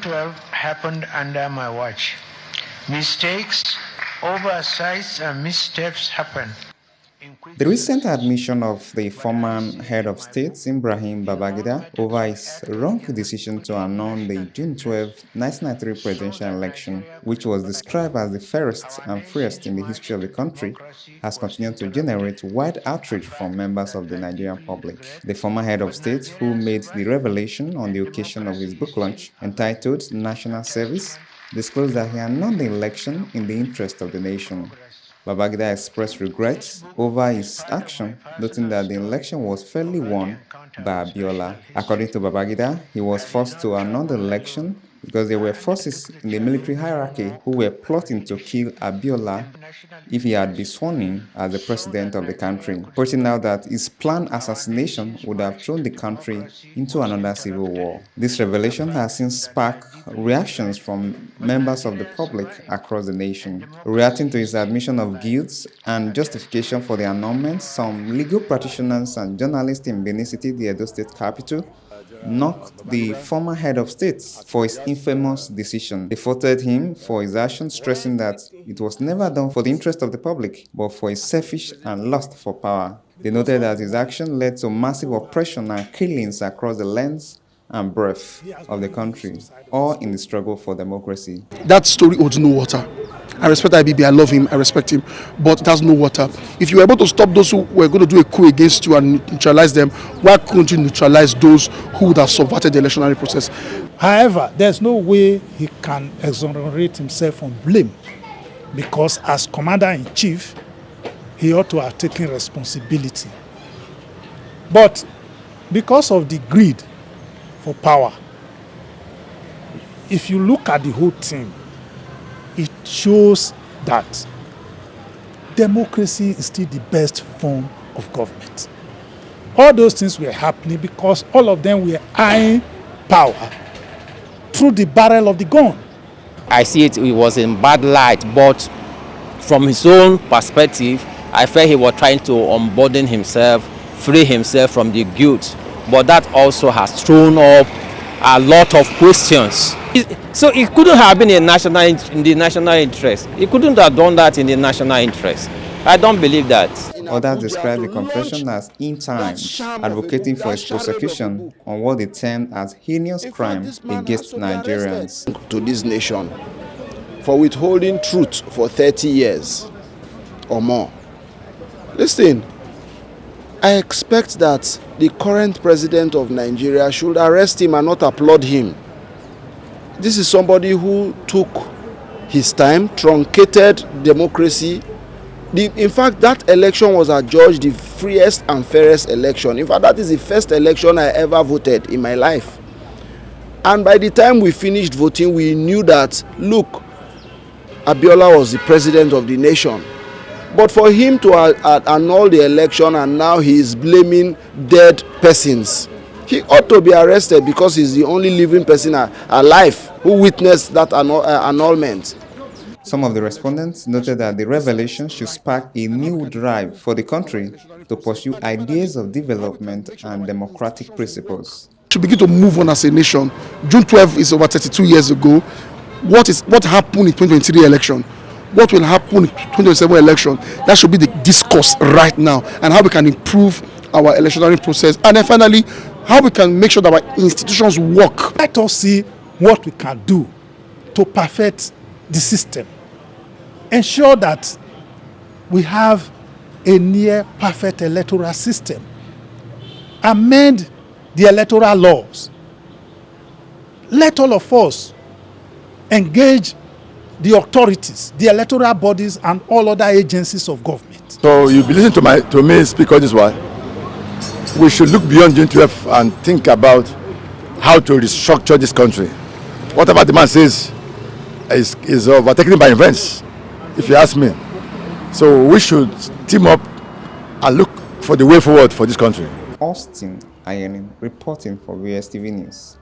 June 12 happened under my watch. Mistakes, oversights, and missteps happened. The recent admission of the former head of state, Ibrahim Babangida, over his wrong decision to annul the June 12, 1993 presidential election, which was described as the fairest and freest in the history of the country, has continued to generate wide outrage from members of the Nigerian public. The former head of state, who made the revelation on the occasion of his book launch entitled National Service, disclosed that he annulled the election in the interest of the nation. Babangida expressed regrets over his action, noting that the election was fairly won by Abiola. According to Babangida, he was forced to annul the election because there were forces in the military hierarchy who were plotting to kill Abiola if he had been sworn in as the president of the country, pointing out that his planned assassination would have thrown the country into another civil war. This revelation has since sparked reactions from members of the public across the nation. Reacting to his admission of guilt and justification for the annulment, some legal practitioners and journalists in Benin City, the Edo State capital, knocked the former head of state for his infamous decision. They faulted him for his actions, stressing that it was never done for the interest of the public, but for his selfish and lust for power. They noted that his action led to massive oppression and killings across the length and breadth of the country, all in the struggle for democracy. That story holds no water. I respect IBB, I love him, I respect him, but it has no water. If you were able to stop those who were going to do a coup against you and neutralize them, why couldn't you neutralize those who would have subverted the electionary process? However, there's no way he can exonerate himself from blame, because as commander-in-chief, he ought to have taken responsibility. But because of the greed for power, if you look at the whole thing, it shows that democracy is still the best form of government. All those things were happening because all of them were eyeing power through the barrel of the gun. I see it was in bad light, but from his own perspective, I felt he was trying to unburden himself, free himself from the guilt. But that also has thrown up a lot of questions. So it couldn't have been in the national interest. He couldn't have done that in the national interest. I don't believe that. Others describe the confession as in time, advocating for his prosecution on what they termed as heinous crime against Nigerians. To this nation for withholding truth for 30 years or more. Listen, I expect that the current president of Nigeria should arrest him and not applaud him. This is somebody who took his time, truncated democracy. In fact, that election was adjudged the freest and fairest election. In fact, that is the first election I ever voted in my life. And by the time we finished voting, we knew that, look, Abiola was the president of the nation. But for him to annul the election and now he is blaming dead persons, he ought to be arrested because he's the only living person alive who witnessed that annulment. Some of the respondents noted that the revelation should spark a new drive for the country to pursue ideas of development and democratic principles. To begin to move on as a nation, June 12 is over 32 years ago. What happened in 2023 election? What will happen in 2027 election? That should be the discourse right now, and how we can improve our electoral process, and then finally how we can make sure that our institutions work. Let us see what we can do to perfect the system. Ensure that we have a near perfect electoral system. Amend the electoral laws. Let all of us engage the authorities, the electoral bodies, and all other agencies of government. So you'll be listening to me speak all this while. We should look beyond June 12 and think about how to restructure this country. Whatever the man says is overtaken by events, if you ask me. So we should team up and look for the way forward for this country. Austin Ayenin reporting for VOS TV News.